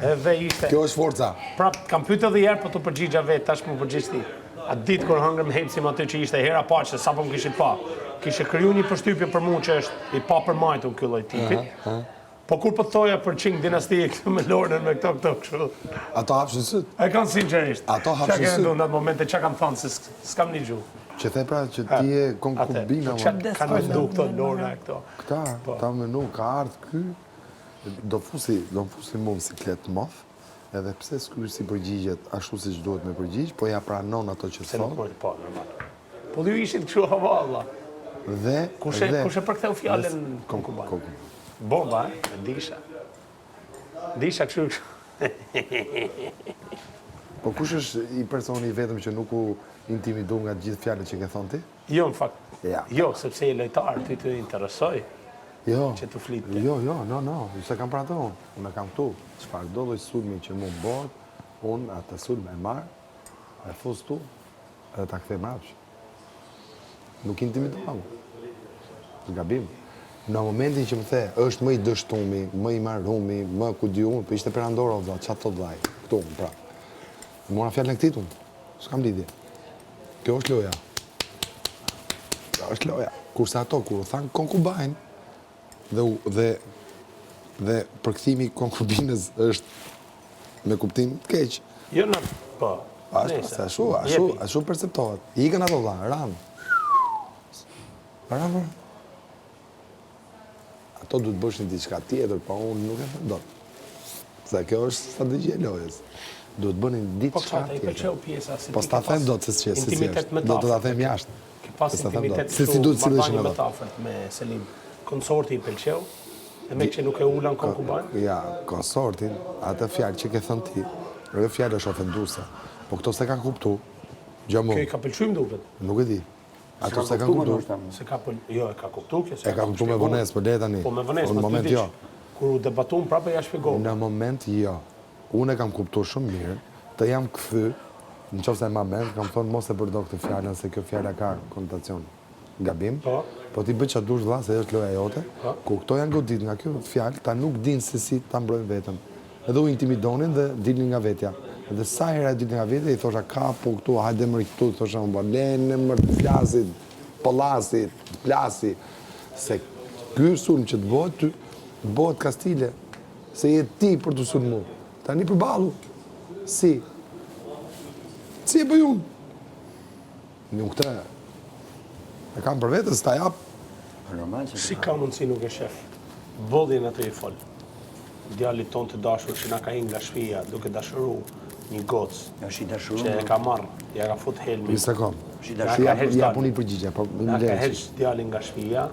Edhe ishte... Kjo është forca. Prap, kam pyet edhe herë, po të përgjigja vetë, tash më përgjigj ti. Atë ditë kur hëngrëm hemsim aty që ishte hera pa që sapo më kishit pa. Kishe kriju një përshtypje për mua që është i papërmajtur ky lloj tipi. Po kur po thoja për Qing dinastie këtu me Lorën me këto kështu. Ato hapshin syt. E kanë sinqerisht. Ato hapshin syt. Çka kanë në atë momente çka kanë thënë se s'kam një gjuhë. Që the pra që ti je konkubina. Kanë mendu këto Lorna këto. Këta, ta menu ka ardh ky do fusi mua siklet moth. Edhe pse s'ky si përgjigjet ashtu siç duhet me përgjigj, po ja pranon ato që Se nuk thon. mund po normal. Po ju ishit kështu havalla. Dhe Kush e përktheu fjalën konkuban? Bomba, disha. Disha kështu. Po kush është i personi i vetëm që nuk u intimidu nga gjithë fjalët që ke thonë ti? Jo, në fakt. Ja. Jo, sepse je lojtar, ty të interesoj Jo. që të flitë. Jo, se kam pra të unë e kam këtu. Çfarë do lloj sulmi që mu bëhet, unë atë sulm e marr, e fus tu, edhe ta kthem mbrapsht. Nuk intimidohem. Gabim. Në momentin që më the, është më i dështumi, më i marrumi, më ku di unë, po ishte perandora o çfarë thot vllai, këtu pra. Mora fjalën këtij unë. S'kam lidhje. Kjo është loja. Kjo është loja. Kurse ato kur u than konkubajn dhe përkthimi i konkubinës është me kuptim të keq. Jo, në, po. Ashtu perceptohet. Ikën ato vlla, ran. Ran. Ato duhet bëshin diçka tjetër, po unë nuk e them dot. Se kjo është strategji e lojës. Duhet bënin diçka tjetër. Po çfarë i pëlqeu pjesa se po s'ta them dot se ç'është. Intimitet me do ta them jashtë. Ke pas intimitet se si duhet sillesh me metafort me Selim. Konsorti i pëlqeu, e me që nuk e ulan konkuban? Ja, konsortin, atë fjalë që ke thënë ti, ajo fjalë është ofenduese. Po këto se kanë kuptu. Gjamo. Kjo i ka pëlqyer duket. Nuk e di. Ato se kanë kuptu. Se ka jo, e ka kuptuar kjo se. E ka kuptuar me vonesë, po le tani. Po me vonesë, në moment jo. Kur u debatuam prapë ja shpjegoj. Në moment jo. Unë e kam kuptuar shumë mirë, të jam kthy, nëse më mend, kam thonë mos e përdor këtë fjalën se kjo fjala ka konotacion gabim. Po ti bëj çfarë dush vëlla, se është loja jote. Kur këto janë godit nga kjo fjalë, ta nuk din se si ta mbrojnë veten. Edhe u intimidonin dhe dilnin nga vetja. Dhe sa herë dilnin nga vetja, i thosha kapu këtu, hajde më këtu, thosha më lenë më të flasit, pollasit, plasi. Se ky sulm që të bëhet ty, bëhet kastile. Se je ti për të sulmu. Tani përballu. Si? Si e bëj unë? Nuk këtë e kam për vetës, ta jap. Si ka mundësi nuk e shef? Vodhin atë i fol. Djalit ton të dashur që na ka nga shtëpia duke dashuru një gocë. Është i dashuru. Që e ka marrë, ja ka fut helmin. Një sekond. Është i dashuru. Ja puni përgjigje, po Na ka hedh djalin nga shtëpia,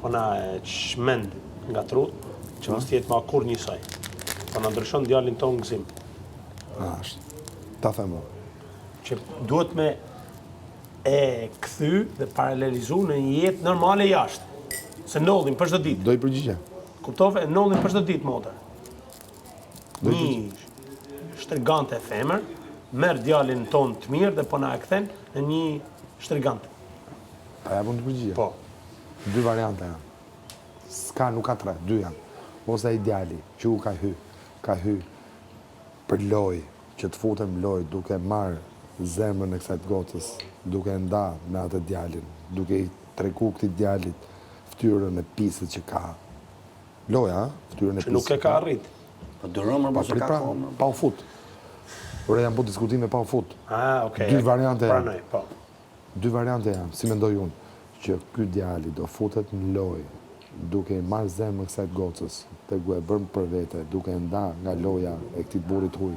po na çmend nga trut, që mos jetë më kur njësoj. Po na ndryshon djalin ton gëzim. Ashtë. Ta them. Që duhet me e kthy dhe paralelizu në një jetë normale jashtë. Se ndodhin për çdo ditë. Do i përgjigje. Kuptove, ndodhin për çdo ditë motor. Një shtrigante femër merr djalin ton të mirë dhe po na e kthen në një shtrigante. A ja të përgjigje? Po. Dy variante janë. S'ka, nuk ka tre, dy janë. Ose ideali, që u ka hy për loj, që të futem loj duke marrë zemrën e kësaj gocës, duke nda me atë djalin, duke i treku këtij djalit ftyrën e pisët që ka. Loja, ftyrën e pisët. Që nuk e ka arrit. Po duron më pas ka kohë. Pa u fut. Por jam po diskutime pa u fut. Okay. Dy variante janë. Pranoj, po. Dy variante janë, si mendoj unë, që ky djali do futet në lojë, duke i marrë zemrën kësaj gocës, te ku e bën për vete, duke nda nga loja e këtij burrit huj,